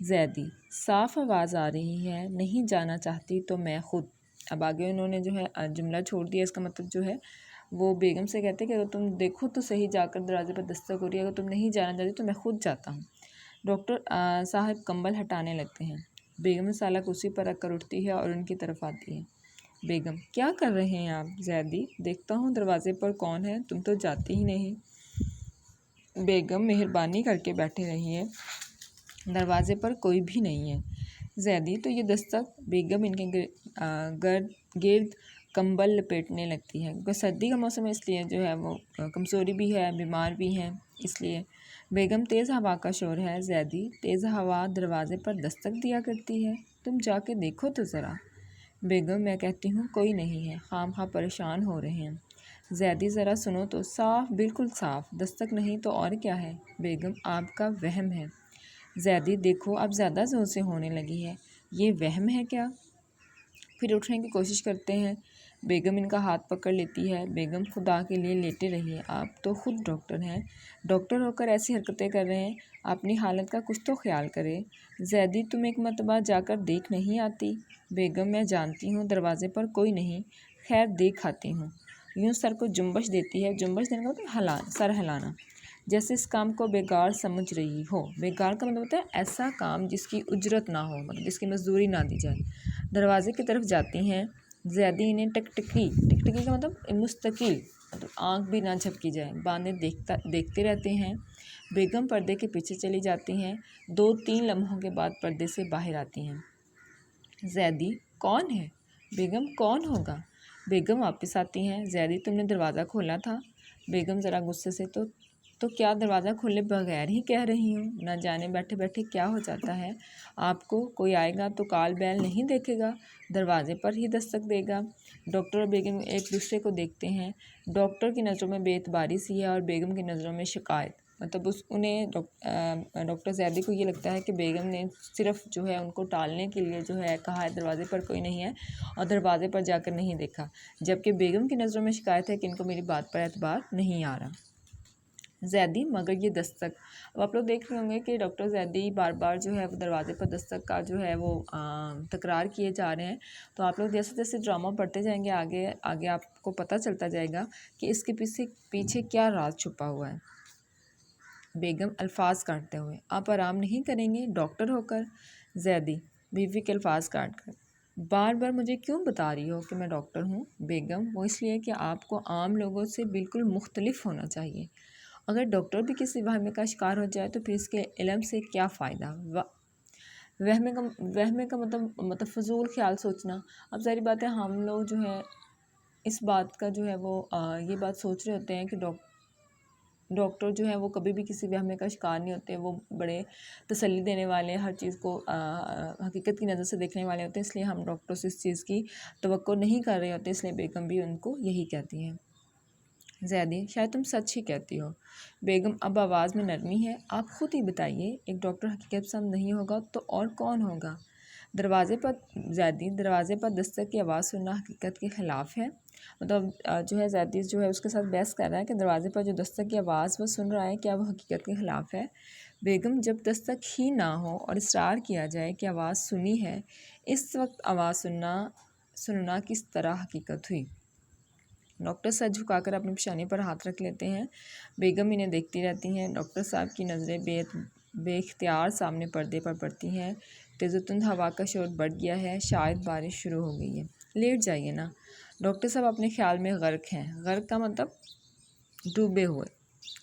زیدی صاف آواز آ رہی ہے، نہیں جانا چاہتی تو میں خود. اب آگے انہوں نے جو ہے جملہ چھوڑ دیا. اس کا مطلب جو ہے وہ بیگم سے کہتے کہ اگر تم دیکھو تو صحیح جا کر دروازے پر دستک ہو رہی ہے، اگر تم نہیں جانا چاہتی تو میں خود جاتا ہوں. ڈاکٹر صاحب کمبل ہٹانے لگتے ہیں. بیگم سالہ کرسی پر رکھ کر اٹھتی ہے اور ان کی طرف آتی ہے. بیگم کیا کر رہے ہیں آپ؟ زیدی دیکھتا ہوں دروازے پر کون ہے، تم تو جاتی ہی نہیں. بیگم مہربانی کر کے بیٹھے رہیے، دروازے پر کوئی بھی نہیں ہے. زیدی تو یہ دستک. بیگم ان کے گرد کمبل لپیٹنے لگتی ہے کیونکہ سردی کا موسم ہے، اس لیے جو ہے وہ کمزوری بھی ہے، بیمار بھی ہے اس لیے. بیگم تیز ہوا کا شور ہے. زیدی تیز ہوا دروازے پر دستک دیا کرتی ہے، تم جا کے دیکھو تو ذرا. بیگم میں کہتی ہوں کوئی نہیں ہے، خام خواہ پریشان ہو رہے ہیں. زیدی ذرا سنو تو. صاف، بالکل صاف دستک نہیں تو اور کیا ہے. بیگم آپ کا وہم ہے. زیدی دیکھو اب زیادہ زور سے ہونے لگی ہے، یہ وہم ہے کیا؟ پھر اٹھنے کی کوشش کرتے ہیں. بیگم ان کا ہاتھ پکڑ لیتی ہے. بیگم خدا کے لیے لیٹے رہیے، آپ تو خود ڈاکٹر ہیں، ڈاکٹر ہو کر ایسی حرکتیں کر رہے ہیں، اپنی حالت کا کچھ تو خیال کرے. زیدی تم ایک مرتبہ جا کر دیکھ نہیں آتی؟ بیگم میں جانتی ہوں دروازے پر کوئی نہیں، خیر دیکھ آتی ہوں. یوں سر کو جنبش دیتی ہے. جنبش دینے کا مطلب سر ہلانا، جیسے اس کام کو بیکار سمجھ رہی ہو. بیکار کا مطلب ہوتا ہے ایسا کام جس کی اجرت نہ ہو، مطلب جس کی مزدوری نہ دی جائے. دروازے کی طرف جاتی ہیں. زیدی انہیں ٹکٹکی کا مطلب مستقل، مطلب آنکھ بھی نہ جھپکی جائے، باندھے دیکھتے رہتے ہیں. بیگم پردے کے پیچھے چلی جاتی ہیں. 2-3 لمحوں کے بعد پردے سے باہر آتی ہیں. زیدی کون ہے؟ بیگم کون ہوگا؟ بیگم واپس آتی ہیں. زیدی تم نے دروازہ کھولا تھا؟ بیگم ذرا غصے سے تو کیا دروازہ کھولے بغیر ہی کہہ رہی ہوں، نہ جانے بیٹھے بیٹھے کیا ہو جاتا ہے آپ کو. کوئی آئے گا تو کال بیل نہیں دیکھے گا، دروازے پر ہی دستک دے گا. ڈاکٹر اور بیگم ایک دوسرے کو دیکھتے ہیں. ڈاکٹر کی نظروں میں بے اعتباری سی ہے اور بیگم کی نظروں میں شکایت. مطلب انہیں ڈاکٹر زیدی کو یہ لگتا ہے کہ بیگم نے صرف جو ہے ان کو ٹالنے کے لیے جو ہے کہا ہے دروازے پر کوئی نہیں ہے اور دروازے پر جا کر نہیں دیکھا، جبکہ بیگم کی نظروں میں شکایت ہے کہ ان کو میری بات پر اعتبار نہیں آ رہا. زیدی مگر یہ دستک. اب آپ لوگ دیکھ رہے ہوں گے کہ ڈاکٹر زیدی بار بار جو ہے وہ دروازے پر دستک کا جو ہے وہ تکرار کیے جا رہے ہیں. تو آپ لوگ جیسے جیسے ڈرامہ پڑھتے جائیں گے آگے آپ کو پتہ چلتا جائے گا کہ اس کے پیچھے کیا راز چھپا ہوا ہے. بیگم الفاظ کاٹتے ہوئے. آپ آرام نہیں کریں گے ڈاکٹر ہو کر؟ زیدی بیوی کے الفاظ کاٹ کر. بار بار مجھے کیوں بتا رہی ہو کہ میں ڈاکٹر ہوں؟ بیگم وہ اس لیے کہ آپ کو عام لوگوں سے بالکل مختلف ہونا چاہیے. اگر ڈاکٹر بھی کسی وہم کا شکار ہو جائے تو پھر اس کے علم سے کیا فائدہ؟ وہم کا مطلب فضول خیال سوچنا. اب ظاہری بات ہے ہم لوگ جو ہے اس بات کا جو ہے وہ یہ بات سوچ رہے ہوتے ہیں کہ ڈاکٹر جو ہے وہ کبھی بھی کسی وہم کا شکار نہیں ہوتے، وہ بڑے تسلی دینے والے، ہر چیز کو حقیقت کی نظر سے دیکھنے والے ہوتے ہیں. اس لیے ہم ڈاکٹر سے اس چیز کی توقع نہیں کر رہے ہوتے، اس لیے بیگم بھی ان کو یہی کہتی ہیں. زیدی شاید تم سچ ہی کہتی ہو. بیگم اب آواز میں نرمی ہے. آپ خود ہی بتائیے، ایک ڈاکٹر حقیقت پسند نہیں ہوگا تو اور کون ہوگا؟ دروازے پر دستک کی آواز سننا حقیقت کے خلاف ہے. مطلب جو ہے زیدی جو ہے اس کے ساتھ بحث کر رہا ہے کہ دروازے پر جو دستک کی آواز وہ سن رہا ہے کیا وہ حقیقت کے خلاف ہے. بیگم جب دستک ہی نہ ہو اور اصرار کیا جائے کہ آواز سنی ہے، اس وقت آواز سننا کس طرح حقیقت ہوئی؟ ڈاکٹر سر جھکا کر اپنی پیشانی پر ہاتھ رکھ لیتے ہیں. بیگم انہیں دیکھتی رہتی ہیں. ڈاکٹر صاحب کی نظریں بے اختیار سامنے پردے پر پڑتی ہیں. تیز و تند ہوا کا شور بڑھ گیا ہے، شاید بارش شروع ہو گئی ہے. لیٹ جائیے نا. ڈاکٹر صاحب اپنے خیال میں غرق ہیں. غرق کا مطلب ڈوبے ہوئے.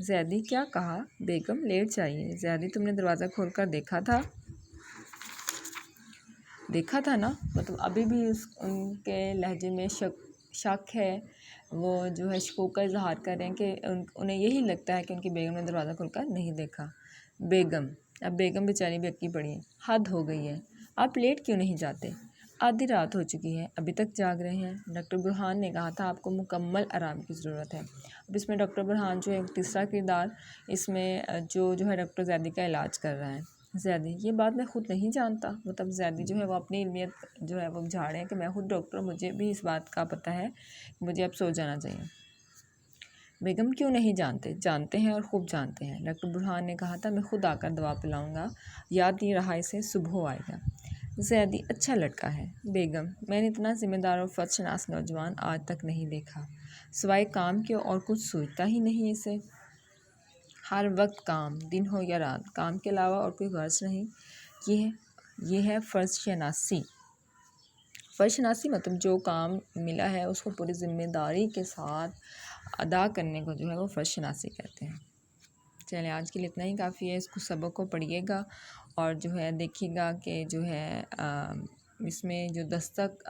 زیدی کیا کہا؟ بیگم لیٹ جائیے. زیدی تم نے دروازہ کھول کر دیکھا تھا نا. مطلب ابھی بھی ان کے لہجے میں شک ہے، وہ جو ہے شکوک کا اظہار کر رہے ہیں کہ انہیں یہی لگتا ہے کہ ان کی بیگم نے دروازہ کھول کر نہیں دیکھا. بیگم اب بیگم بیچاری بھی اکی پڑی ہیں. حد ہو گئی ہے، آپ لیٹ کیوں نہیں جاتے؟ آدھی رات ہو چکی ہے، ابھی تک جاگ رہے ہیں. ڈاکٹر برہان نے کہا تھا آپ کو مکمل آرام کی ضرورت ہے. اب اس میں ڈاکٹر برہان جو ہے تیسرا کردار اس میں جو ہے ڈاکٹر زیدی کا علاج کر رہا ہے. زیدی یہ بات میں خود نہیں جانتا. مطلب زیدی جو ہے وہ اپنی علمیت جو ہے وہ جھاڑے ہیں کہ میں خود ڈاکٹر ہوں، مجھے بھی اس بات کا پتہ ہے کہ مجھے اب سو جانا چاہیے. بیگم کیوں نہیں جانتے؟ جانتے ہیں اور خوب جانتے ہیں۔ ڈاکٹر برہان نے کہا تھا میں خود آ کر دوا پلاؤں گا، یاد نہیں رہا اسے، صبح آئے گا۔ زیدی اچھا لڑکا ہے۔ بیگم میں نے اتنا ذمہ دار اور فرض شناس نوجوان آج تک نہیں دیکھا، سوائے کام کے اور کچھ سوچتا ہی نہیں اسے۔ ہر وقت کام، دن ہو یا رات، کام کے علاوہ اور کوئی غرض نہیں۔ یہ ہے فرض شناسی۔ فرض شناسی مطلب جو کام ملا ہے اس کو پوری ذمہ داری کے ساتھ ادا کرنے کو جو ہے وہ فرض شناسی کہتے ہیں۔ چلیں آج کے لیے اتنا ہی کافی ہے۔ اس کو سبق کو پڑھیے گا اور جو ہے دیکھیے گا کہ جو ہے اس میں جو دستک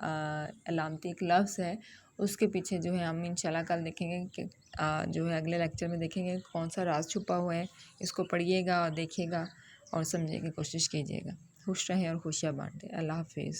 علامتی ایک لفظ ہے اس کے پیچھے جو ہے ہم انشاءاللہ کل دیکھیں گے کہ جو ہے اگلے لیکچر میں دیکھیں گے کون سا راز چھپا ہوا ہے۔ اس کو پڑھیے گا اور دیکھیے گا اور سمجھنے کی کوشش کیجیے گا۔ خوش رہیں اور خوشیاں بانٹیں۔ اللہ حافظ۔